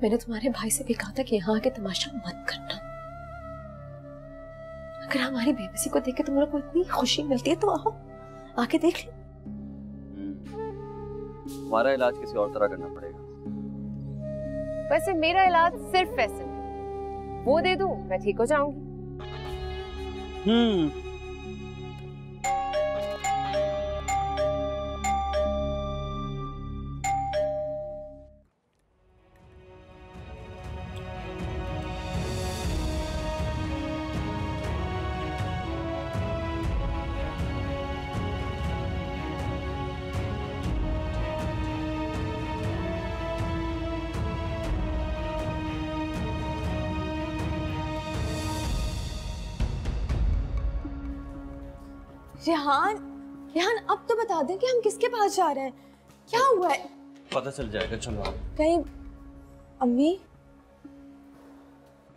मैंने तुम्हारे भाई से भी कहा था कि यहाँ आके तमाशा मत करना। अगर हमारी बेबसी को देख के तुम लोग को इतनी खुशी मिलती है तो आओ आके देख लो। हमारा इलाज किसी और तरह करना पड़ेगा। वैसे मेरा इलाज सिर्फ पैसे में, वो दे दूं मैं ठीक हो जाऊंगी। रेहान, रेहान अब तो बता दें कि हम किसके पास जा रहे हैं, क्या हुआ है? पता चल जाएगा, चलो आप। कहीं अम्मी?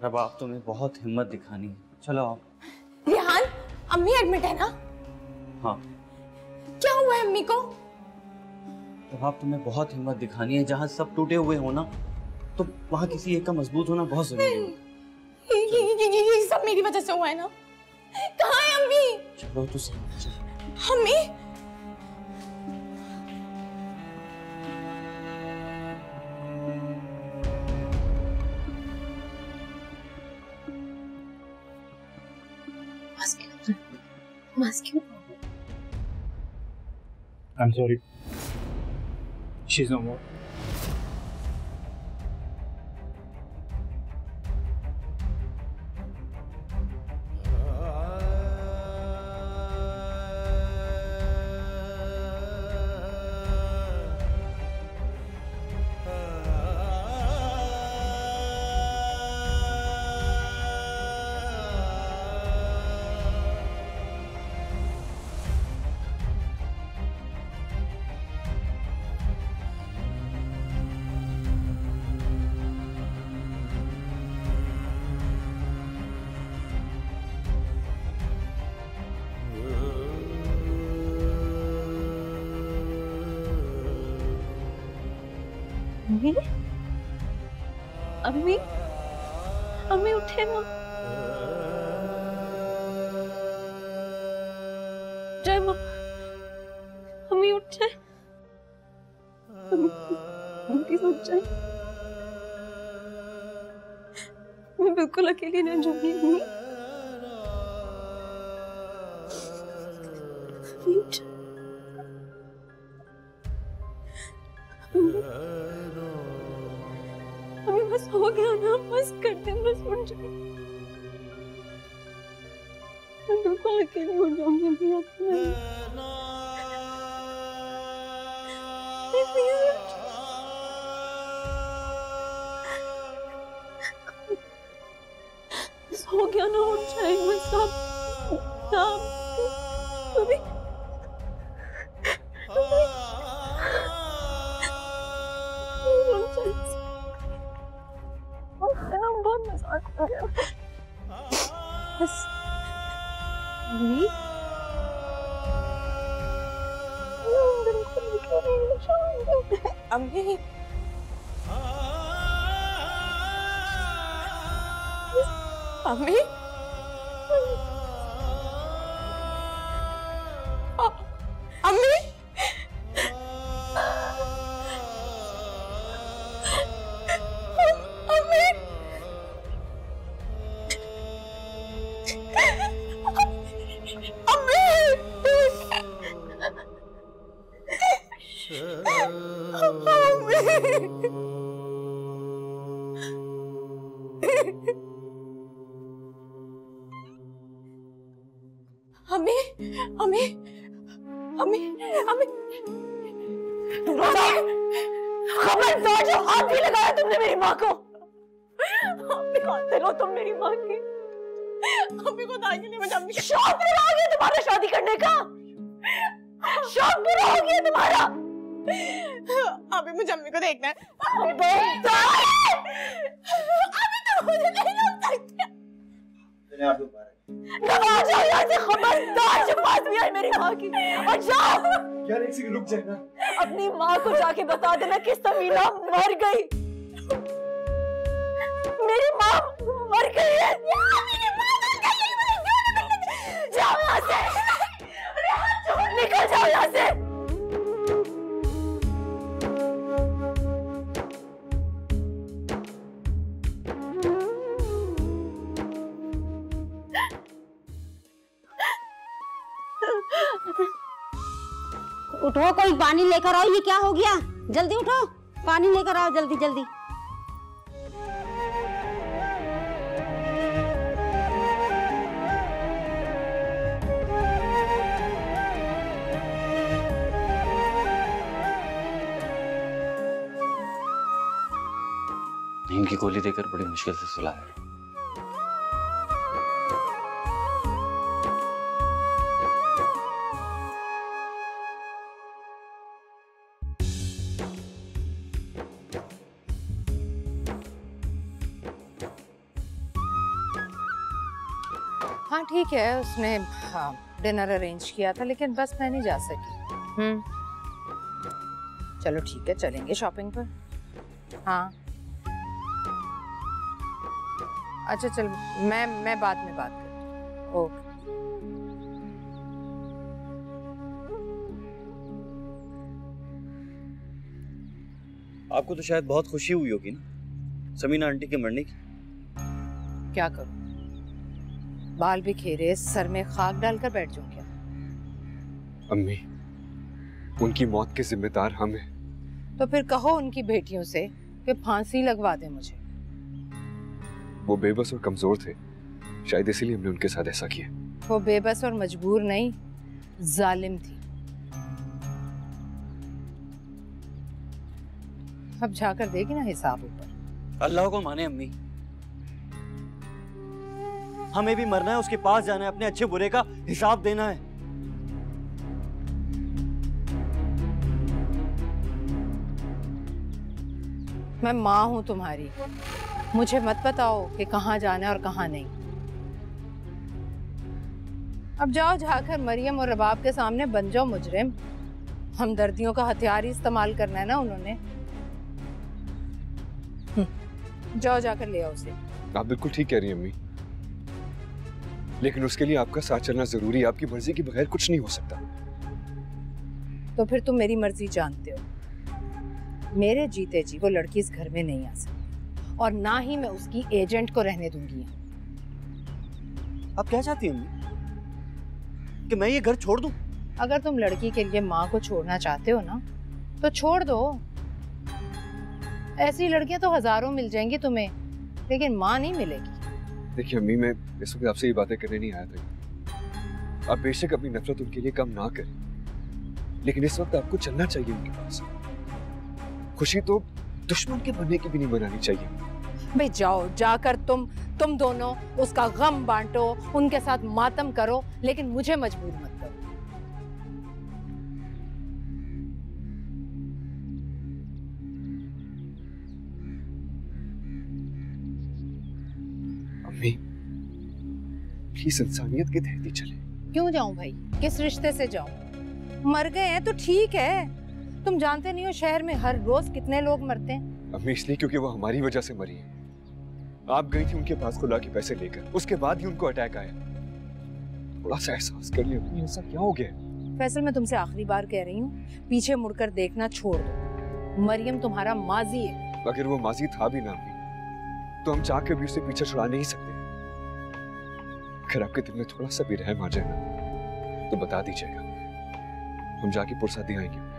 अब आप तुम्हें बहुत हिम्मत दिखानी है, चलो आप। रेहान, अम्मी एडमिट है ना? हाँ। क्या हुआ है अम्मी को? अब आप तुम्हें बहुत हिम्मत दिखानी है, जहाँ सब टूटे हुए हो ना तो वहाँ किसी एक का मजबूत होना बहुत जरूरी है। ये सब मेरी वजह से हुआ है ना? कहाँ है अम्मी? चलो तो सही। अम्मी? I'm sorry. She's no more. अम्मी, अम्मी, अम्मी उठे ना। जय माँ, अम्मी उठ जाए, प्लीज उठ जाए। मैं बिल्कुल अकेली नहीं जाऊंगी अम्मी। उठ जाए। अभी बस हो गया ना, बस करते हैं, बस उठ जाए। मैं बिल्कुल अकेली हो जाऊंगी अभी आपको। बस हो गया ना, उठ जाएंगे सब। अभी बहुत मजाक हो गया। बस अम्मी, अम्मी, अम्मी, अम्मी, खबरदार जो हाथ भी लगाया तुमने मेरी माँ को। लो तुम मेरी माँ की। अम्मी को दाई के लिए मुझे शौक पूरा हो गया तुम्हारा शादी करने का। शौक पूरा हो गया तुम्हारा। अभी मुझे अम्मी को देखना है। अभी तो मुझे नहीं लग सकता। जाओ यहाँ से, खबरदार जो बात भी आई मेरी माँ की। और जाओ यार, एक सेकंड रुक जाए ना। अपनी माँ को जाके बता देना कि समीना मर गई। उठो, कोई पानी लेकर आओ। ये क्या हो गया? जल्दी उठो, पानी लेकर आओ, जल्दी जल्दी। नींद की गोली देकर बड़ी मुश्किल से सुलाया। हाँ ठीक है, उसने डिनर अरेंज किया था, लेकिन बस मैं नहीं जा सकी। चलो ठीक है, चलेंगे शॉपिंग पर। हाँ अच्छा चल, मैं बाद में बात करती हूँ। ओके। आपको तो शायद बहुत खुशी हुई होगी ना समीना आंटी के मरने की। क्या करूं, बाल बिखेरे, सर में खाक डालकर बैठ जाऊं क्या? अम्मी, उनकी मौत के जिम्मेदार हम हैं। तो फिर कहो उनकी बेटियों से कि फांसी लगवा दे मुझे। वो बेबस और कमजोर थे, शायद इसीलिए हमने उनके साथ ऐसा किया। वो बेबस और मजबूर नहीं, जालिम थी। अब जाकर देगी ना हिसाब ऊपर। अल्लाह को माने अम्मी, हमें भी मरना है, उसके पास जाना है, अपने अच्छे बुरे का हिसाब देना है। मैं माँ हूं तुम्हारी, मुझे मत बताओ कि कहाँ जाना है और कहाँ नहीं। अब जाओ, जाकर मरियम और रबाब के सामने बन जाओ मुजरिम। हमदर्दियों का हथियार ही इस्तेमाल करना है ना उन्होंने। जाओ, जाकर ले आओ उसे। आप बिल्कुल ठीक कह रही हैं अम्मी, लेकिन उसके लिए आपका साथ चलना जरूरी है। आपकी मर्जी के बगैर कुछ नहीं हो सकता। तो फिर तुम मेरी मर्जी जानते हो। मेरे जीते जी वो लड़की इस घर में नहीं आ सकती, और ना ही मैं उसकी एजेंट को रहने दूंगी। आप क्या चाहती हैं अम्मी, कि मैं ये घर छोड़ दूं? अगर तुम लड़की के लिए माँ को छोड़ना चाहते हो ना, तो छोड़ दो। ऐसी लड़कियां तो हजारों मिल जाएंगी तुम्हें, लेकिन माँ नहीं मिलेगी। देखिए अम्मी, मैं इस वक्त आपसे ये बातें करने नहीं आया था। आप बेशक अपनी नफरत उनके लिए कम ना करें, लेकिन इस वक्त आपको चलना चाहिए उनके पास। खुशी तो दुश्मन के बनने की भी नहीं मनानी चाहिए। भाई जाओ, जाकर तुम दोनों उसका गम बांटो, उनके साथ मातम करो, लेकिन मुझे मजबूर मत करो। अम्मी, प्लीज इंसानियत के तहत ही चले। क्यों जाऊं भाई, किस रिश्ते से जाऊं? मर गए हैं तो ठीक है। तुम जानते नहीं हो शहर में हर रोज कितने लोग मरते हैं? अम्मी, इसलिए क्योंकि वो हमारी वजह से मरी है। आप गई थी उनके पास खुला के पैसे लेकर, उसके बाद ही उनको अटैक आया। थोड़ा सा एहसास करिए अम्मी, ऐसा क्या हो गया? फैसल, मैं तुमसे आखिरी बार कह रही हूँ, पीछे मुड़कर देखना छोड़ दो। मरियम तुम्हारा माजी है। अगर वो माजी था भी ना अम्मी, तो हम चाह के भी उसे पीछे छुड़ा नहीं सकते। अगर आपके दिल में थोड़ा सा भी रहम आ जाए ना, तो बता दीजिएगा, हम जाके पुरसादी आएंगे।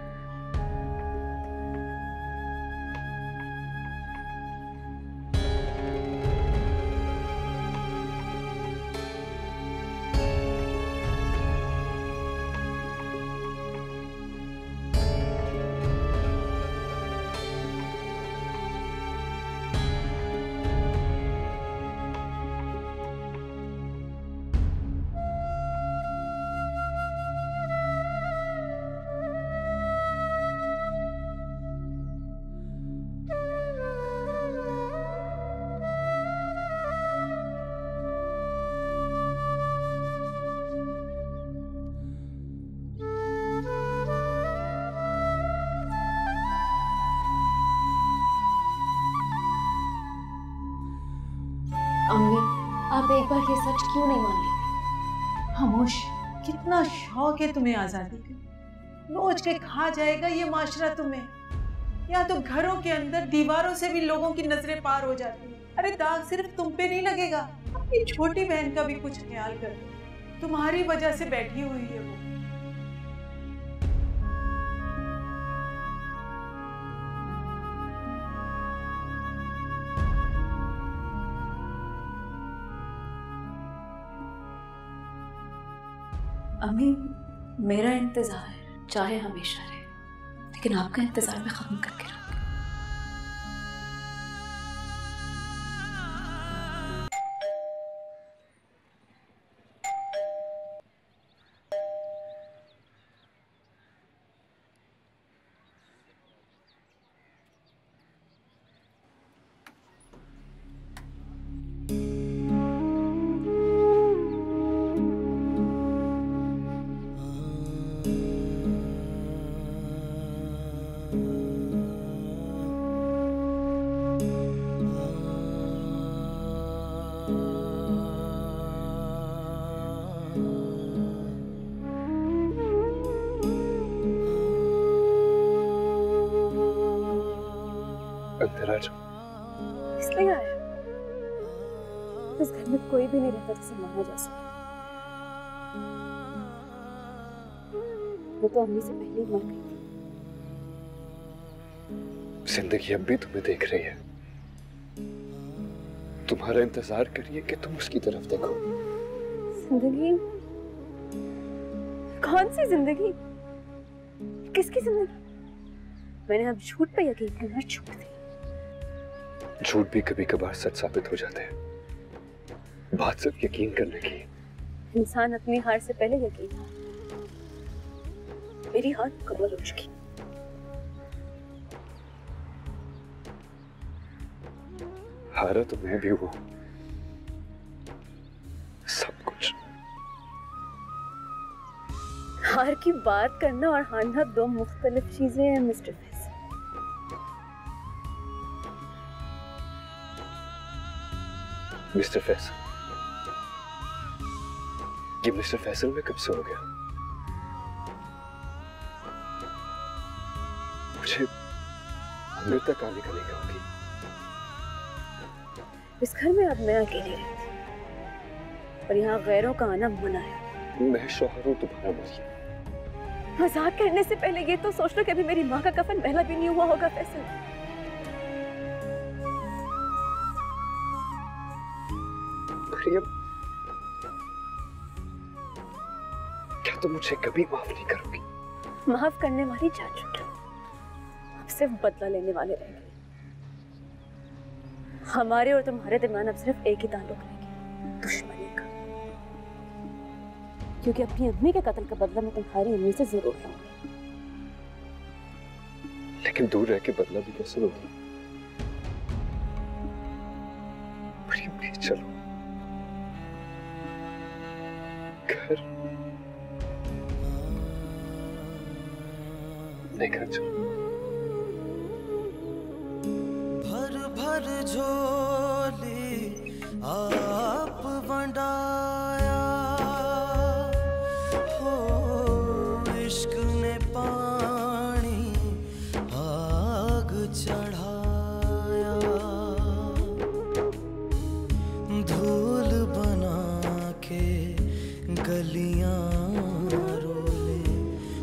अम्मी, आप एक बार ये सच क्यों नहीं मान लेती? खामोश, कितना शौक है तुम्हें आजादी का। नोच के खा जाएगा ये माशरा तुम्हें। या तो घरों के अंदर दीवारों से भी लोगों की नजरें पार हो जाती है। अरे दाग सिर्फ तुम पे नहीं लगेगा, अपनी छोटी बहन का भी कुछ ख्याल करो। तुम्हारी वजह से बैठी हुई है वो। अम्मी, मेरा इंतजार चाहे हमेशा रहे, लेकिन आपका इंतजार मैं खत्म करके रहूंगी। अंदर आ जाओ। इसलिए आया, इस घर में कोई भी नहीं रहता जिसे माना जा सके। वो तो अम्मी से पहले ही मर गई थी। जिंदगी अब भी तुम्हें देख रही है, तुम्हारा इंतजार करिए कि तुम उसकी तरफ देखो। जिंदगी? कौन सी जिंदगी? किसकी जिंदगी? मैंने अब झूठ पे यकीन करना छोड़ दिया। झूठ भी कभी कभार सच साबित हो जाते हैं। बात सिर्फ यकीन करने की। इंसान अपनी हार से पहले यकीन। मेरी हार कमल हो चुकी। हारा तो मैं भी हूं, सब कुछ। हार की बात करना और हारना दो मुख्तलिफ चीजें हैं मिस्टर फैसल। मिस्टर फैसल, ये मिस्टर फैसल में कब से हो गया? मुझे अंदर तक आने का नहीं कहूंगी। इस घर में अब मैं अकेली रहती हूँ और यहाँ गैरों का आना मना है। मैं शौहर हूं तुम्हारा मरियम। मजाक करने से पहले ये तो सोच लो कि अभी मेरी माँ का कफन पहला भी नहीं हुआ होगा फैसल। मरियम, क्या तुम मुझे कभी माफ नहीं करोगी? माफ करने वाली जा चुकी, अब सिर्फ बदला लेने वाले रह गए। हमारे और तुम्हारे दरमियान अब सिर्फ एक ही ताल्लुक रह गया, दुश्मनी का। क्योंकि अपनी अम्मी के कत्ल का बदला मैं तुम्हारी अम्मी से जरूर लूंगी। लेकिन दूर रह के बदला भी कैसे लोगी? मरियम प्लीज चलो घर, नहीं घर चलो। भर भर झोली आप बंडाया हो, इश्क ने पानी आग चढ़ाया, धूल बना के गलियां रोले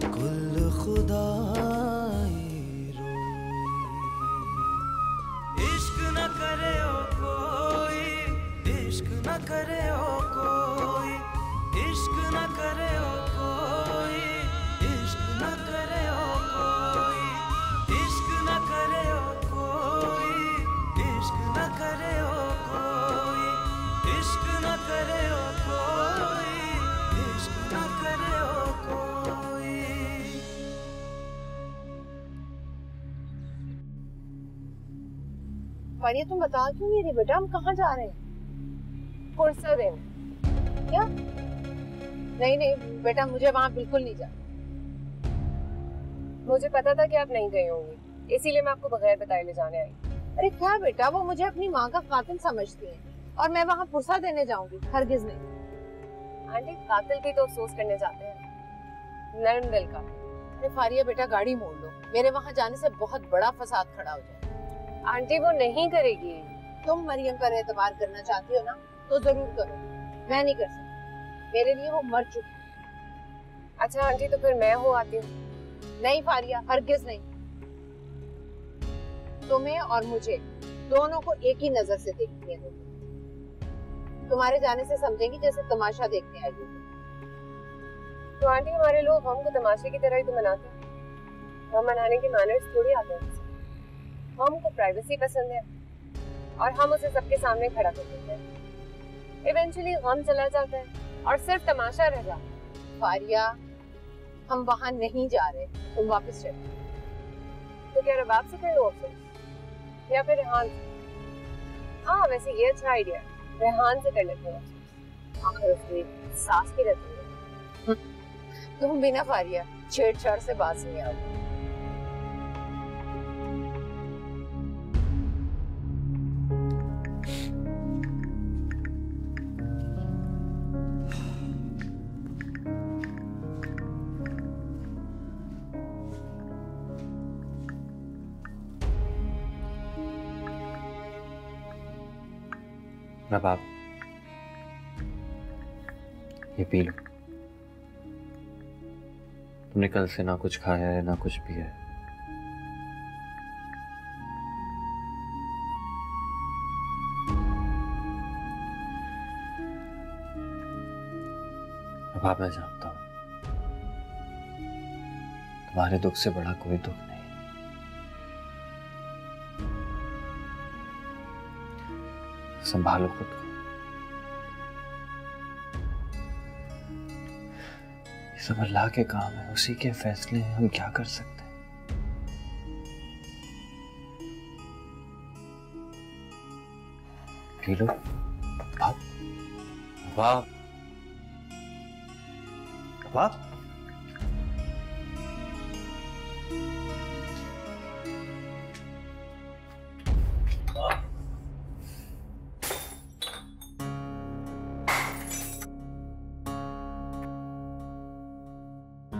कुल खुदाई रोई। इश्क न करे ओ कोई, इश्क न करे ओ कोई, इश्क न करे ओ कोई, इश्क न करे ओ कोई, इश्क न करे ओ कोई, इश्क न करे ओ कोई, इश्क न करे ओ कोई, इश्क न करे ओ कोई। फारिया तुम बता क्यों नहीं रही बेटा, हम कहाँ जा रहे हैं? फुर्सत है क्या? नहीं नहीं बेटा, मुझे वहाँ बिल्कुल नहीं जाना। मुझे पता था कि आप नहीं गए होंगे, इसीलिए मैं आपको बगैर बताए ले जाने आई। अरे क्या बेटा, वो मुझे अपनी माँ का कातिल समझती है और मैं वहाँ फुर्सत देने जाऊंगी? हरगिज नहीं। आंटी, कातिल भी तो अफसोस करने जाते हैं, नर्म दिल का। अरे फारिया बेटा, गाड़ी मोड़ लो, मेरे वहाँ जाने से बहुत बड़ा फसाद खड़ा हो जाए। आंटी वो नहीं करेगी। तुम मरियम पर एतबार करना चाहती हो ना, तो जरूर करो, मैं नहीं कर सकती, मेरे लिए वो मर चुकी है। अच्छा आंटी, तो फिर मैं हो आती हूँ। नहीं फारिया, हरगिज नहीं। तुम्हें और मुझे दोनों को एक ही नजर से देखती है। तुम्हारे जाने से समझेंगी जैसे तमाशा देखने आई हो। तो आंटी हमारे लोग हम को तमाशे की तरह ही तो मनाते हैं। हम मनाने के मैनर्स थोड़ी आते हैं। हमको प्राइवेसी पसंद है और हम उसे सबके सामने खड़ा कर देते हैं। इवेंचुअली हम चला जाता है और सिर्फ तमाशा रह जाता है। फारिया, हम वहां नहीं जा रहे, तुम वापस चलो। तो क्या रबाब से कर लो अफसोस या फिर रेहान से? हाँ वैसे ये अच्छा आइडिया है, रेहान से कर लेते हैं। आखिर उसकी सास की रहती है। तुम बिना फारिया छेड़छाड़ से बाज नहीं आओ। रबाब, ये पी लो। तुमने कल से ना कुछ खाया है ना कुछ पिया है। रबाब, मैं जानता हूं तुम्हारे दुख से बड़ा कोई दुख नहीं। संभालो खुद को। ये सब अल्लाह के काम है, उसी के फैसले हैं, हम क्या कर सकते हैं। P low. बाप बाप बाप।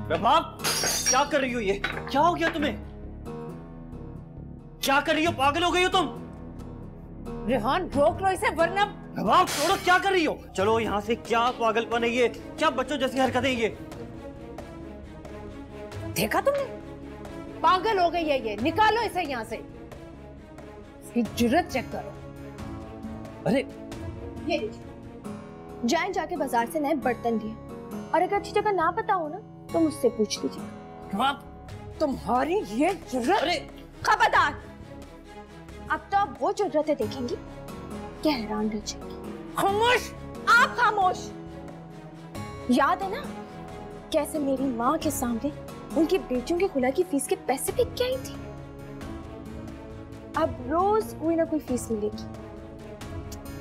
रबाब, क्या कर रही हो? ये क्या हो गया तुम्हें? क्या कर रही हो? पागल हो गई हो तुम? रेहान, रोक लो इसे वरना। रबाब छोड़ो, क्या कर रही हो? चलो यहाँ से। क्या पागलपन है ये? क्या बच्चों जैसी हरकतें ये? देखा तुमने? पागल हो गई है ये। निकालो इसे यहाँ से। इसकी जुर्रत चेक करो। अरे ये जाए जाके बाजार से नए बर्तन लिए, और अगर अच्छी जगह ना पता हो ना तो मुझसे पूछ लीजिए। तुम्हारी ये जुर्रत। अरे खबरदार, अब तो आप वो जुर्रतें देखेंगी कि हैरान रह जाएंगी। खामोश। आप खामोश। याद है ना कैसे मेरी माँ के सामने उनकी बेटियों के खुला की फीस के पैसे भी क्या ही थी? अब रोज कोई ना कोई फीस मिलेगी।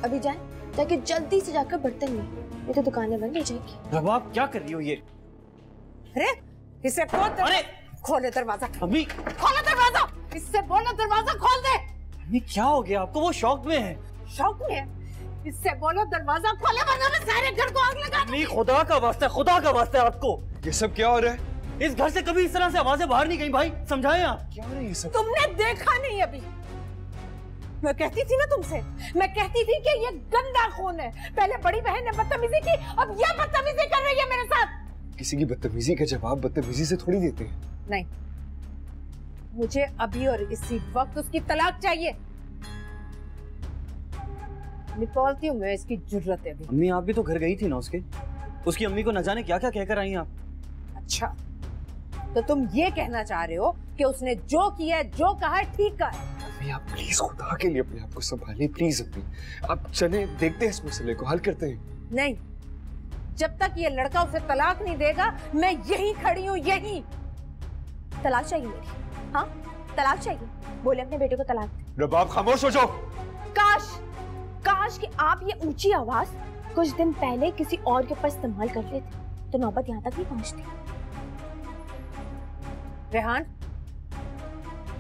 अभी जाए ताकि जल्दी से जाकर बर्तन ले, ये तो दुकानें बंद हो जाएगी। रबाब, क्या कर रही हो ये? अरे इसे खोल दे। अरे खोले दरवाजा। अम्मी, खोलो दरवाजा। इससे बोलो दरवाजा खोल दे। अम्मी क्या हो गया आपको? वो शौक में है। शौक में है? इससे बोलो दरवाजा खोले वरना मैं सारे घर को आग लगा दूंगी। खुदा का वास्ता, खुदा का वास्ता है आपको। ये सब क्या हो रहा है? इस घर से कभी इस तरह से आवाजें बाहर नहीं गई भाई, समझाएं आप। क्या हो रहा है ये सब? तुमने देखा नहीं अभी? मैं कहती थी ना तुमसे, मैं कहती थी कि ये गंदा खून है। पहले बड़ी बहन ने बदतमीजी की, अब ये बदतमीजी कर रही है मेरे साथ। किसी की बदतमीजी का जवाब बदतमीजी से थोड़ी देते हैं। नहीं, मुझे अभी और इसी वक्त उसकी तलाक चाहिए। निकालती हूँ मैं इसकी जुर्रत है अभी। अम्मी आप भी तो घर गई थी ना उसकी अम्मी को न जाने क्या क्या कहकर आई आप। अच्छा, तो तुम ये कहना चाह रहे हो कि उसने जो किया है, जो कहा है, ठीक कहा है? अम्मी आप प्लीज खुदा के लिए अपने आप को संभालिए प्लीज। अम्मी आप चले, देखते हैं इस मसले को हल करते हैं। नहीं, जब तक ये लड़का उसे तलाक नहीं देगा मैं यहीं खड़ी हूँ, यहीं। तलाक चाहिए मेरी? हाँ तलाक चाहिए? बोले अपने बेटे को तलाक दे। रबाब खामोश हो जाओ। काश कि आप ये ऊंची आवाज कुछ दिन पहले किसी और के ऊपर इस्तेमाल कर लेते तो नौबत यहाँ तक नहीं पहुंचती। रेहान,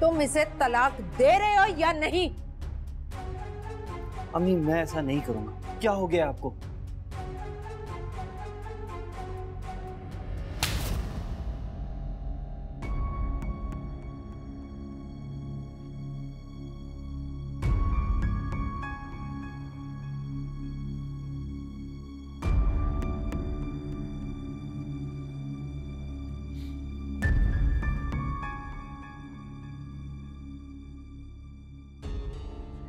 तुम इसे तलाक दे रहे हो या नहीं? अम्मी मैं ऐसा नहीं करूंगा। क्या हो गया आपको?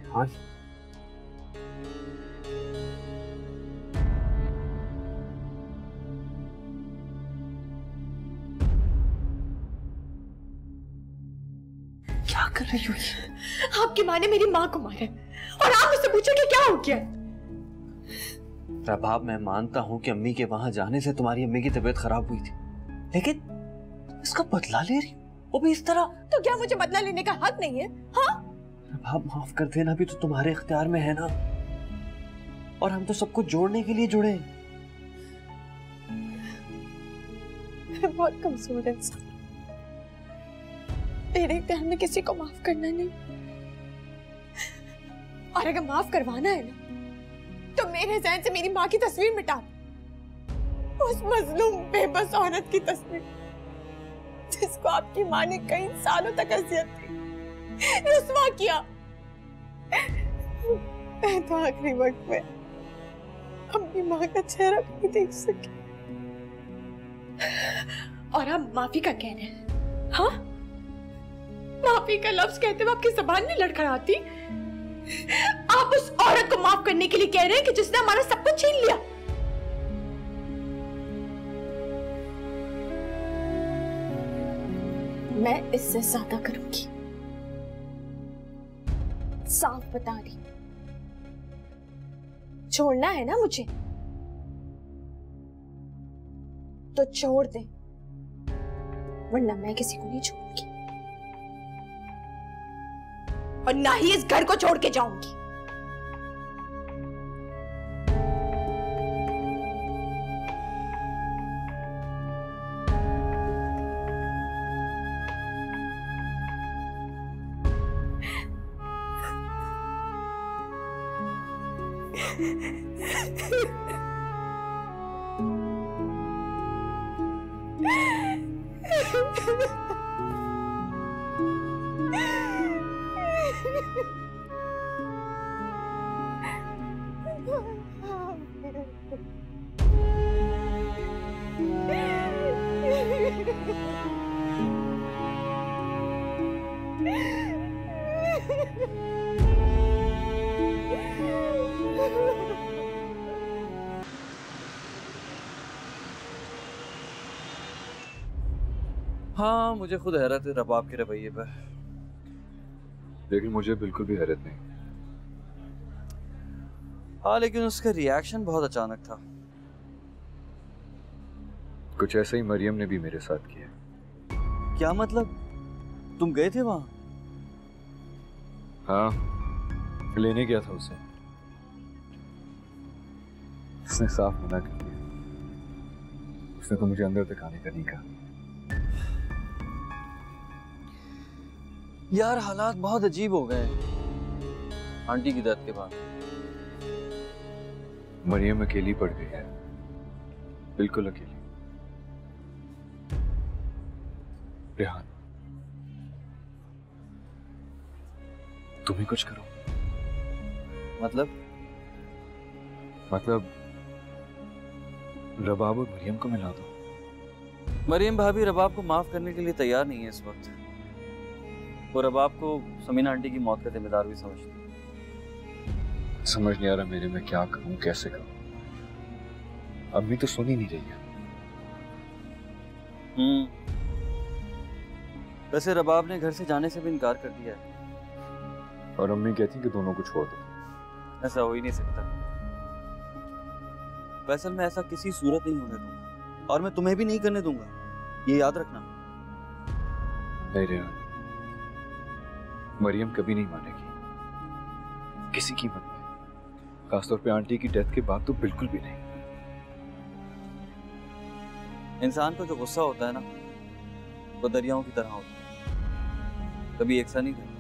हाँ कर रही हो ये? आपकी माँ ने मेरी माँ को मारा और आप मुझसे पूछो कि क्या हो गया? प्रभाव, मैं मानता हूँ कि अम्मी के वहां जाने से तुम्हारी अम्मी की तबीयत खराब हुई थी, लेकिन इसका बदला ले रही, वो भी इस तरह। तो क्या मुझे बदला लेने का हक नहीं है? हाँ? प्रभाव, माफ कर देना भी तो तुम्हारे इख्तियार में है ना, और हम तो सबको जोड़ने के लिए जुड़े हैं। मैं बहुत कमजोर इंसान, मेरे इख्तियार में किसी को माफ करना नहीं, और अगर माफ करवाना है ना तो मेरे ज़हन से मेरी माँ की तस्वीर मिटा दो, उस मजलूम बेबस औरत की तस्वीर जिसको आपकी माँ ने कई सालों तक अजियत दी, रुस्वा किया। मैं तो आखिरी वक्त में अपनी माँ का चेहरा भी नहीं देख सकी, और आप माफी का कह रहे हैं? हाँ, माफी का लफ्ज कहते हुए आपकी जुबान नहीं लड़खड़ाती? आप उस औरत को माफ करने के लिए कह रहे हैं कि जिसने हमारा सब कुछ छीन लिया। मैं इससे ज्यादा करूंगी, साफ बता रही। छोड़ना है ना मुझे तो छोड़ दे, वरना मैं किसी को नहीं छोड़ूंगी, और ना ही इस घर को छोड़ के जाऊंगी। हाँ, मुझे खुद हैरत है रबाब के रवैये पर, लेकिन मुझे बिल्कुल भी हैरत नहीं। हाँ, लेकिन उसका रिएक्शन बहुत अचानक था। कुछ ऐसा ही मरियम ने भी मेरे साथ किया। क्या मतलब? तुम गए थे वहां? हाँ, लेने गया था उसे, उसने साफ मना कर दिया। उसने तो मुझे अंदर तक आने का नहीं कहा। यार, हालात बहुत अजीब हो गए आंटी की डेथ के बाद। मरियम अकेली पड़ गई है, बिल्कुल अकेली। रेहान, तुम ही कुछ करो। मतलब रबाब और मरियम को मिला दो। मरियम भाभी रबाब को माफ करने के लिए तैयार नहीं है इस वक्त। वो रबाब को समीना आंटी की मौत का जिम्मेदार भी समझती है। समझ नहीं आ रहा मेरे, मैं क्या करूं, कैसे करूं। अम्मी तो सुन ही नहीं रही है। वैसे रबाब ने घर से जाने से भी इनकार कर दिया है, और अम्मी कहती कि दोनों को छोड़ दो। ऐसा हो ही नहीं सकता। फैसल, मैं ऐसा किसी सूरत नहीं होने दूंगा, और मैं तुम्हें भी नहीं करने दूंगा, ये याद रखना। नहीं रेहान, मरियम कभी नहीं मानेगी किसी कीमत में, खासतौर पे आंटी की डेथ के बाद तो बिल्कुल भी नहीं। इंसान को जो गुस्सा होता है ना, वो दरियाओं की तरह होता है, कभी एक सा नहीं रहता।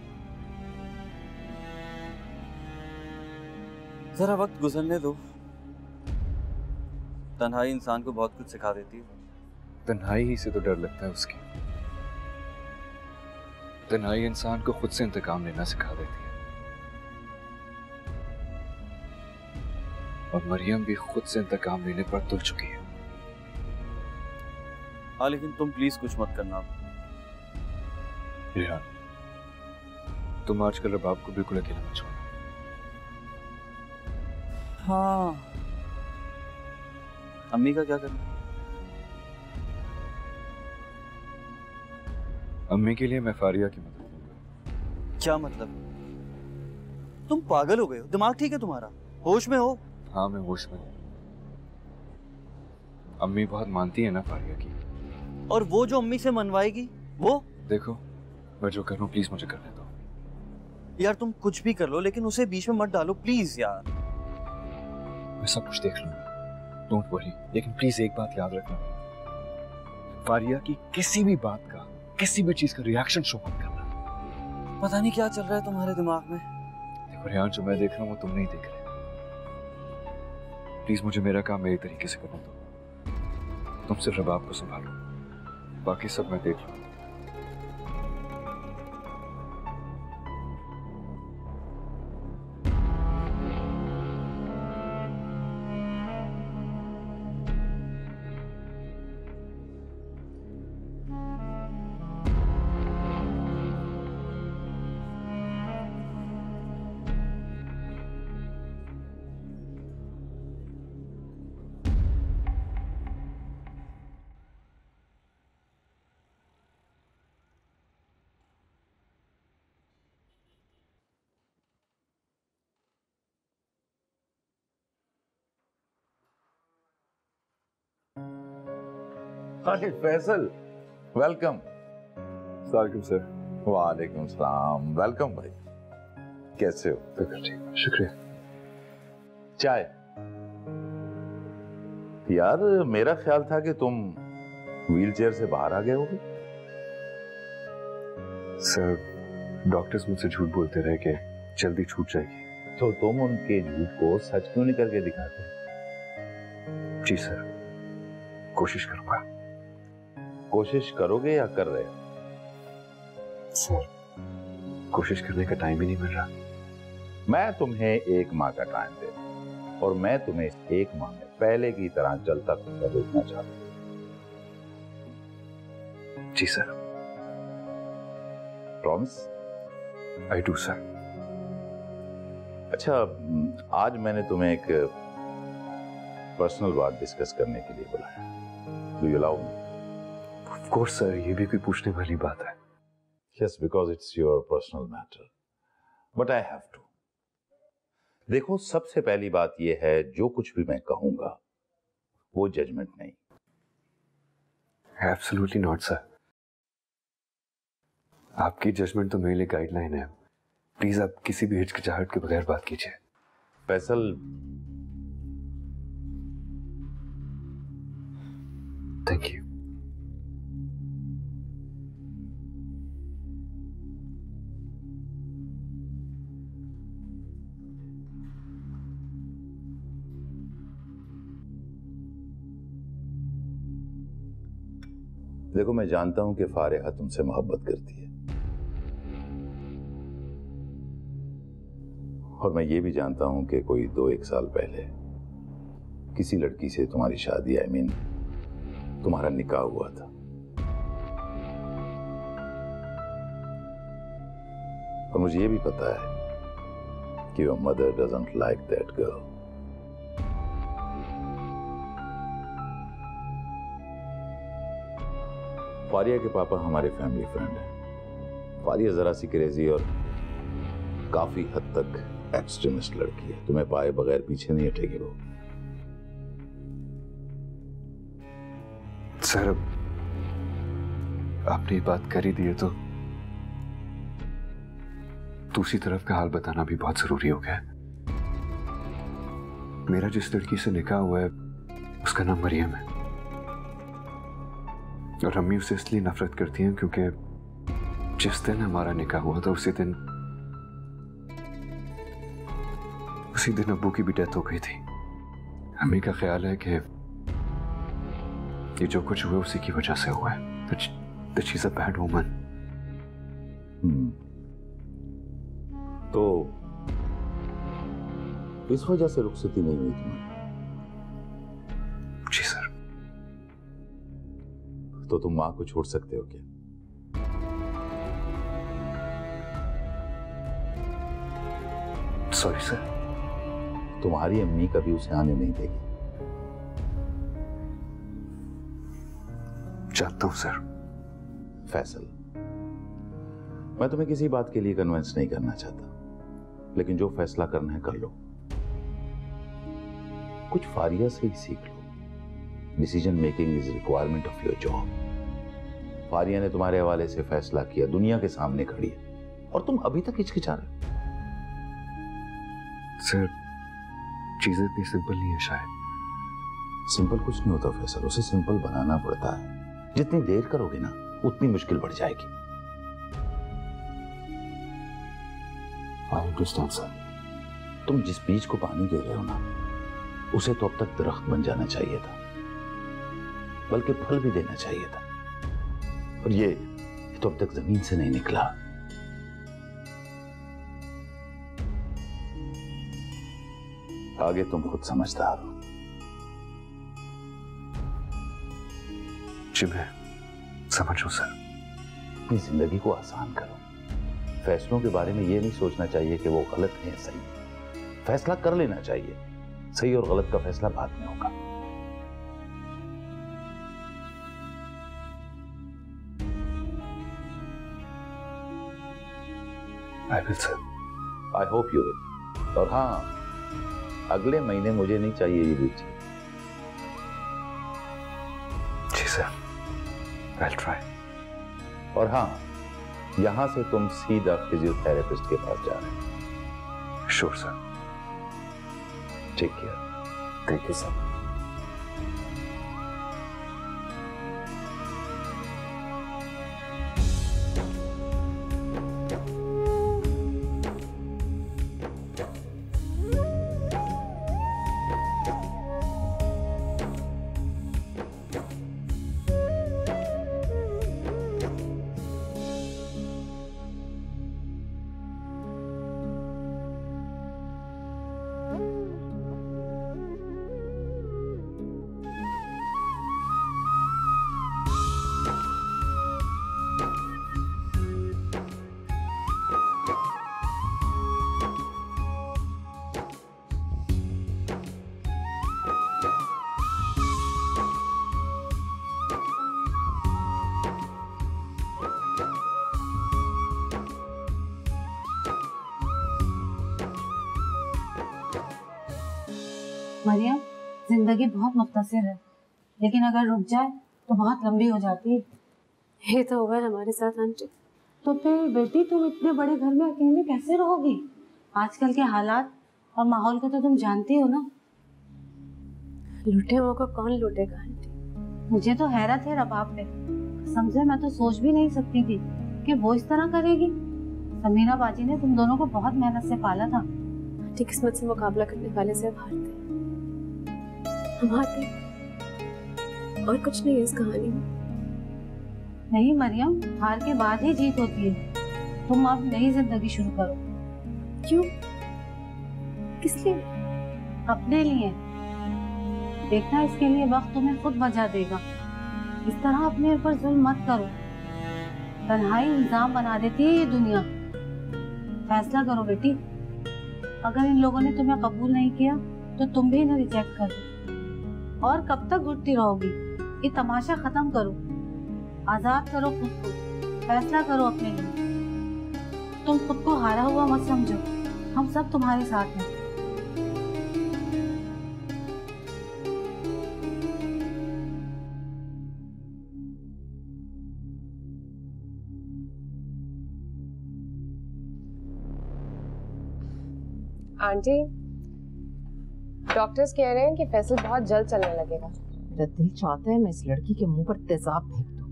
जरा वक्त गुजरने दो, तन्हाई इंसान को बहुत कुछ सिखा देती है। तन्हाई ही से तो डर लगता है उसकी। तन्हाई इंसान को खुद से इंतकाम लेना सिखा देती है, और मरियम भी खुद से इंतकाम लेने पर तुल चुकी है। हाँ, लेकिन तुम प्लीज कुछ मत करना। रेहान, तुम आजकल रबाब को बिल्कुल अकेला मत छोड़ना। हाँ, अम्मी का क्या करना? अम्मी के लिए मैं फारिया की मदद करूंगा। क्या मतलब? तुम पागल हो गए हो? दिमाग ठीक है तुम्हारा? होश में हो? हाँ मैं होश में हूँ। अम्मी बहुत मानती है ना फारिया की। और वो जो अम्मी से मनवाएगी वो? देखो मैं जो करूँ प्लीज मुझे करने दो। यार तुम कुछ भी कर लो लेकिन उसे बीच में मत डालो प्लीज यार। मैं सब कुछ देख लूंगा, डोंट वरी, लेकिन प्लीज एक बात याद रखना, फारिया की किसी भी बात का, किसी भी चीज का रिएक्शन शो मत करना। पता नहीं क्या चल रहा है तुम्हारे दिमाग में। देखो रेहान, जो मैं देख रहा हूँ वो तुम नहीं देख रहे। प्लीज मुझे मेरा काम मेरे तरीके से करने दो। तुम सिर्फ रबाब को संभालो, बाकी सब मैं देख लूंगा। हाय फैसल, वेलकम। वालेकुम सर। वालेकुम सलाम। वेलकम भाई, कैसे हो? शुक्रिया। चाय? यार मेरा ख्याल था कि तुम व्हीलचेयर से बाहर आ गए होगे। सर डॉक्टर्स मुझसे झूठ बोलते रहे कि जल्दी छूट जाएगी। तो तुम उनके झूठ को सच क्यों नहीं करके दिखाते? जी सर, कोशिश करूंगा। कोशिश करोगे या कर रहे हो? सर कोशिश करने का टाइम ही नहीं मिल रहा। मैं तुम्हें 1 माह का टाइम दे रहा हूं और मैं तुम्हें इस 1 माह में पहले की तरह चलता फिरता देखना चाहता हूं। जी sir. Promise? I do sir. अच्छा, आज मैंने तुम्हें एक पर्सनल बात डिस्कस करने के लिए बुलाया। Do you allow me? Of course sir, ये भी कोई पूछने वाली बात है। Yes, because it's your personal matter. But I have to. देखो, सबसे पहली बात यह है, जो कुछ भी मैं कहूंगा वो जजमेंट नहीं। Absolutely not, sir. आपकी जजमेंट तो मेरे लिए गाइडलाइन है। प्लीज आप किसी भी हिचकिचाहट के बगैर बात कीजिए। Faisal, thank you. देखो, मैं जानता हूं कि फारिहा तुमसे मोहब्बत करती है और मैं ये भी जानता हूं कि कोई 2-1 साल पहले किसी लड़की से तुम्हारी शादी, आई मीन तुम्हारा निकाह हुआ था। और मुझे ये भी पता है कि your mother doesn't like that girl. Faria के पापा हमारे फैमिली फ्रेंड हैं। फारिया जरा सी क्रेजी और काफी हद तक एक्सट्रीमिस्ट लड़की है। तुम्हें पाए बगैर पीछे नहीं हटेगी वो। सर अब आपने बात कर ही दी है तो दूसरी तरफ का हाल बताना भी बहुत जरूरी हो गया। मेरा जिस लड़की से निकाह हुआ है उसका नाम मरियम है और अम्मी उससे इसलिए नफरत करती हैं क्योंकि जिस दिन हमारा निकाह हुआ था उसी दिन अब्बू की भी डेथ हो गई थी। अम्मी का ख्याल है कि ये जो कुछ हुआ उसी की वजह से हुआ है। That she's a bad woman. तो इस वजह से रुखसती नहीं हुई तुम्हारी? जी सर। तो तुम मां को छोड़ सकते हो क्या? Sorry sir. तुम्हारी अम्मी कभी उसे आने नहीं देगी। चाहता हूं सर। फैसल, मैं तुम्हें किसी बात के लिए कन्विंस नहीं करना चाहता, लेकिन जो फैसला करना है कर लो। कुछ फारिया से ही सीख लो। Decision making is requirement of your job. Faria ने तुम्हारे हवाले से फैसला किया, दुनिया के सामने खड़ी है, और तुम अभी तक हिचकिचा रहे हो। सर, चीजें इतनी सिंपल नहीं है शायद। सिंपल कुछ नहीं होता फैसल, उसे सिंपल बनाना पड़ता है। जितनी देर करोगे ना उतनी मुश्किल बढ़ जाएगी। I understand sir. तुम जिस बीज को पानी दे रहे हो ना, उसे तो अब तक दरख्त बन जाना चाहिए था, बल्कि फल भी देना चाहिए था, और ये तो अब तक जमीन से नहीं निकला। आगे तुम खुद समझदार हो। जी मैं समझू सर। अपनी जिंदगी को आसान करो। फैसलों के बारे में यह नहीं सोचना चाहिए कि वो गलत है या सही। फैसला कर लेना चाहिए, सही और गलत का फैसला बाद में होगा। I will, sir. I hope you will. और हाँ, अगले महीने मुझे नहीं चाहिए ये बीच। जी सर, I'll try. और हाँ, यहां से तुम सीधा फिजियोथेरेपिस्ट के पास जा रहे हो। Sure, sir. Take care. Thank you, sir. Maryam, जिंदगी बहुत मुख्तसर है, लेकिन अगर रुक जाए तो बहुत लंबी हो जाती है। ये तो होगा हमारे साथ आंटी। तो फिर बेटी तुम इतने बड़े घर में अकेले कैसे रहोगी? आजकल के हालात और माहौल को तो तुम जानती हो ना। लूटे हुओं को कौन लूटेगा आंटी? मुझे तो हैरत है रबाब पे। समझे, मैं तो सोच भी नहीं सकती थी कि वो इस तरह करेगी। समीरा बाजी ने तुम दोनों को बहुत मेहनत से पाला था। आंटी, किस्मत से मुकाबला करने वाले से हारते, हम हारते, और कुछ नहीं है इस कहानी में। नहीं मरियम, हार के बाद ही जीत होती है। तुम अब नई जिंदगी शुरू करो। क्यों? किस लिए? अपने लिए। देखना, इसके लिए वक्त तुम्हें खुद बजा देगा। इस तरह अपने ऊपर जुल्म मत करो। तन्हाई इल्जाम बना देती है ये दुनिया। फैसला करो बेटी। अगर इन लोगों ने तुम्हें कबूल नहीं किया तो तुम भी इन्हें रिजेक्ट कर दो। और कब तक घुटती रहोगी? ये तमाशा खत्म करो। आजाद करो खुद को। फैसला करो अपने लिए। तुम खुद को हारा हुआ मत समझो। हम सब तुम्हारे साथ हैं। आंटी, डॉक्टर्स कह रहे हैं कि फैसल बहुत जल्द चलने लगेगा। मेरा दिल चाहता है मैं इस लड़की के मुंह पर तेजाब फेंक दूं।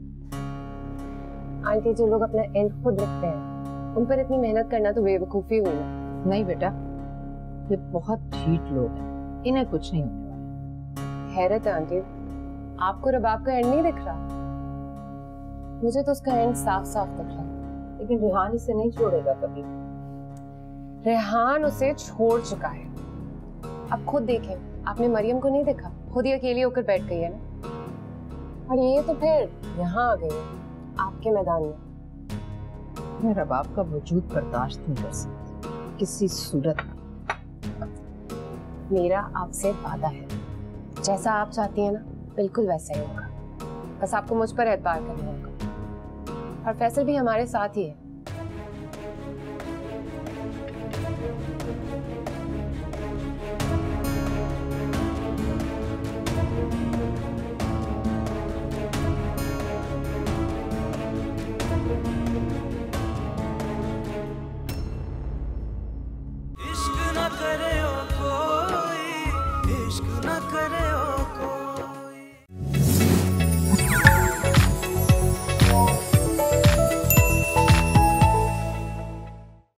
आंटी, जो लोग अपना एंड खुद लिखते हैं, उन पर इतनी मेहनत करना तो बेवकूफी हुई ना। नहीं बेटा, ये बहुत ढीठ लोग हैं, इन्हें कुछ नहीं होने वाला। हैरत है आंटी, आपको रबाब का एंड नहीं दिख रहा? मुझे तो उसका एंड साफ साफ दिख रहा। लेकिन रेहान इसे नहीं छोड़ेगा कभी। रेहान उसे छोड़ चुका है। अब खुद देखें, आपने मरियम को नहीं देखा? खुद ही अकेली होकर बैठ गई है ना। और ये तो फिर यहाँ आ गई है आपके मैदान में। मैं रबाब का वजूद बर्दाश्त नहीं कर सकती किसी सूरत में। मेरा आपसे वादा है, जैसा आप चाहती हैं ना बिल्कुल वैसा ही होगा। बस आपको मुझ पर एतबार करना होगा। और फैसल भी हमारे साथ ही है। करे